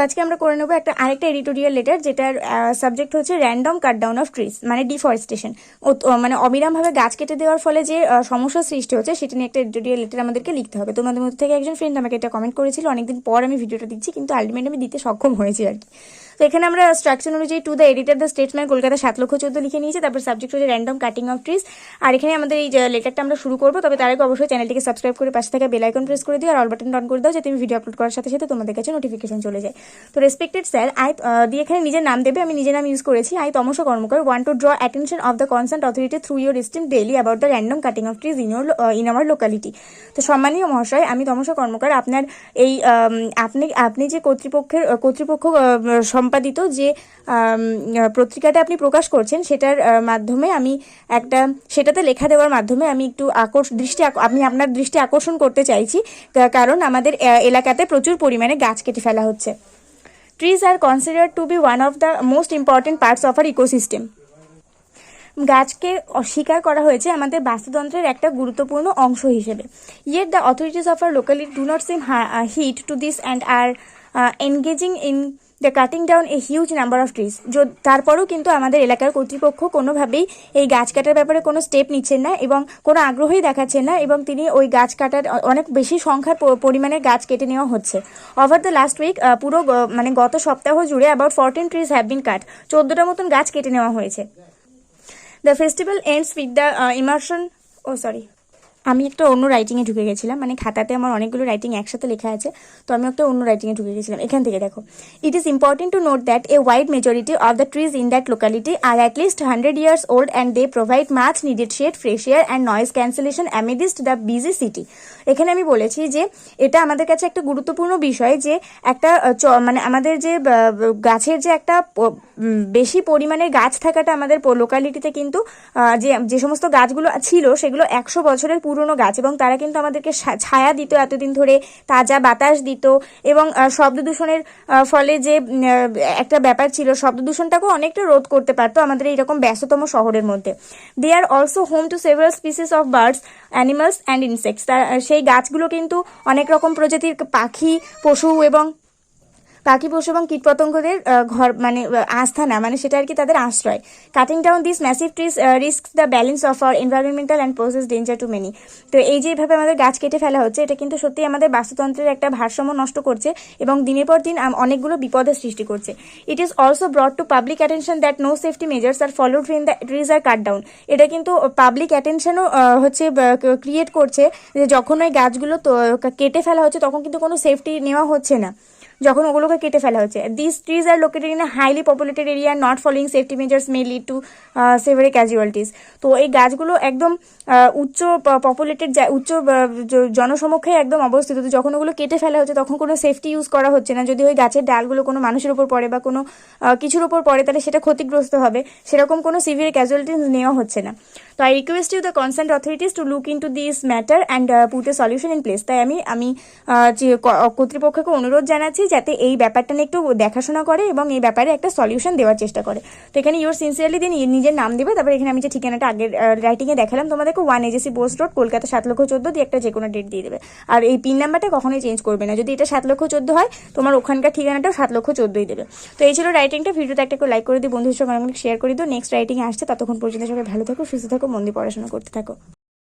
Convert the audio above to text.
আজকে আমরা করে নেবো আরেকটা এডিটোরিয়াল লেটার, যেটার সাবজেক্ট হচ্ছে random cut down of trees, মানে ডিফরেস্টেশন, মানে অবিরামভাবে গাছ কেটে দেওয়ার ফলে যে সমস্যা সৃষ্টি হচ্ছে সেটা নিয়ে একটা এডিটোরিয়াল লেটার আমাদেরকে লিখতে হবে। তোমাদের মধ্যে থেকে একজন ফ্রেন্ড আমাকে এটা কমেন্ট করেছিল, অনেকদিন পর আমি ভিডিওটা দিচ্ছি, কিন্তু আলটিমেটলি আমি দিতে সক্ষম হয়েছি আর কি। তো এখানে আমরা স্ট্রাকচার অনুযায়ী to the editor the Statesman Kolkata 7,14,000 লিখে নিয়েছি। তারপর সাবজেক্ট হচ্ছে র্যান্ডম কাটিং অফ ট্রিজ। আর এখানে আমাদের এই লেটারটা আমরা শুরু করবো, তবে তার আগে অবশ্যই চ্যানেলটিকে সাবস্ক্রাইব করে পাশে থাকা বেল আইকন প্রেস করে দিও আর অল বাটন অন করে দাও, যাতে আমি ভিডিও আপলোড করার সাথে সাথে তোমাদের কাছে নোটিফিকেশন চলে যায়। তো রেসপেক্টেড স্যার, দিয়ে এখানে নিজের নাম দেবে, আমি নিজের নাম ইউজ করেছি। Tamasa Karmakar want to draw attention of the concern authority through your esteem daily about the random cutting of trees in our locality. তো সম্মানীয় মহাশয়, আমি তমসা কর্মকার আপনার এই আপনি যে কর্তৃপক্ষ সম্পাদিত যে পত্রিকাটা আপনি প্রকাশ করছেন সেটার মাধ্যমে আমি সেটাতে লেখা দেওয়ার মাধ্যমে আমি একটু আমি আপনার দৃষ্টি আকর্ষণ করতে চাইছি, কারণ আমাদের এলাকাতে প্রচুর পরিমাণে গাছ কেটে ফেলা হচ্ছে। Trees are considered to be one of the most important parts of our ecosystem. গাছকে অস্বীকার করা হয়েছে আমাদের বাস্তুতন্ত্রের একটা গুরুত্বপূর্ণ অংশ হিসেবে। Yet the authorities of our locality do not seem heed to this and are engaging in the cutting down a huge number of trees. তারপরেও কিন্তু আমাদের এলাকার কর্তৃপক্ষ কোনোভাবেই এই গাছ কাটার ব্যাপারে কোনো স্টেপ নিচ্ছেন না এবং কোনো আগ্রহই দেখাচ্ছেন না, এবং তিনি ওই গাছ কাটার অনেক বেশি সংখ্যার পরিমাণের গাছ কেটে নেওয়া হচ্ছে। ওভার দ্য লাস্ট উইক, পুরো মানে গত সপ্তাহ জুড়ে অ্যাবাউট 14 ট্রিজ হ্যাভ বিন কাট, 14টা মতন গাছ কেটে নেওয়া হয়েছে। The festival ends with the immersion আমি একটা অন্য রাইটিংয়ে ঢুকে গেছিলাম, মানে খাতাতে আমার অনেকগুলো রাইটিং একসাথে লেখা আছে, তো আমি একটা অন্য রাইটিংয়ে ঢুকে গেছিলাম। এখান থেকে দেখো, it is important to note that a wide majority of the trees in that locality are at least 100 years old and they provide much needed shade, fresh air and noise cancellation amidst the busy city. এখানে আমি বলেছি যে এটা আমাদের কাছে একটা গুরুত্বপূর্ণ বিষয়, যে একটা মানে আমাদের যে গাছের যে একটা বেশি পরিমাণের গাছ থাকাটা আমাদের লোকালিটিতে কিন্তু যে সমস্ত গাছগুলো ছিল সেগুলো 100 বছরের পুরনো গাছ, এবং তারা কিন্তু আমাদেরকে ছায়া দিত এতদিন ধরে, তাজা বাতাস দিত, এবং শব্দ দূষণের ফলে যে একটা ব্যাপার ছিল, শব্দ দূষণটাকেও অনেকটা রোধ করতে পারতো আমাদের এইরকম ব্যস্ততম শহরের মধ্যে। They are also home to several species of birds, animals and insects. সেই গাছগুলো কিন্তু অনেক রকম প্রজাতির পাখি পশু এবং কীটপতঙ্গদের ঘর, মানে আস্থানা, মানে সেটা আর কি তাদের আশ্রয়। Cutting down this massive trees risks the balance of our environmental and poses danger to many. তো এই যেভাবে আমাদের গাছ কেটে ফেলা হচ্ছে, এটা কিন্তু সত্যি আমাদের বাস্তুতন্ত্রের একটা ভারসাম্য নষ্ট করছে এবং দিনের পর দিন অনেকগুলো বিপদের সৃষ্টি করছে। It is also brought to public attention that no safety measures are followed when the trees are cut down. এটা কিন্তু পাবলিক অ্যাটেনশনও হচ্ছে ক্রিয়েট করছে, যে যখন ওই গাছগুলো কেটে ফেলা হচ্ছে তখন কিন্তু কোনো সেফটি নেওয়া হচ্ছে না, যখন ওগুলোকে কেটে ফেলা হচ্ছে। This trees are located in a highly populated area, not following safety measures may lead to severe casualties. তো এই গাছগুলো একদম উচ্চ পপুলেটেড, উচ্চ জনসমক্ষে একদম অবস্থিত, যখন ওগুলো কেটে ফেলা হচ্ছে তখন কোনো সেফটি ইউজ করা হচ্ছে না। যদি ওই গাছের ডালগুলো কোনো মানুষের উপর পড়ে বা কোনো কিছুর উপর পড়ে, তাহলে সেটা ক্ষতিগ্রস্ত হবে, সেরকম কোনো সিভিয়ার ক্যাজুয়ালিটিস নেওয়া হচ্ছে না। তো I request you the concern authorities to look in to this matter and put a solution in place. তাই আমি কর্তৃপক্ষকে অনুরোধ জানাচ্ছি যাতে এই ব্যাপারটা নিয়ে একটু দেখাশোনা করে এবং এই ব্যাপারে একটা সলিউশন দেওয়ার চেষ্টা করে। তো এখানে ইউর সিনসিয়ারলি দিয়ে নিজের নাম দেবে। তারপর এখানে আমি যে ঠিকানাটা আগের রাইটিংয়ে দেখালাম তোমাদেরকে, 1 AJC বোস রোড, কলকাতা 7,14,000 দিয়ে একটা যে কোনো ডেট দিয়ে দেবে। আর এই পিন নাম্বারটা কখনোই চেঞ্জ করবে না, যদি এটা 7,14,000 হয় তোমার ওখানকার ঠিকানাটাও 7,14,000 দেবে। তো এই ছিল রাইটিংটা। ভিডিওতে একটা লাইক করে দিও, বন্ধুদের সঙ্গে অনেক শেয়ার করে দিও। নেক্সট রাইটিং আসছে, ততক্ষণ পর্যন্ত সবাই ভালো থাকো, সুস্থ থাকো, মন দিয়ে পড়াশোনা করতে থাকো।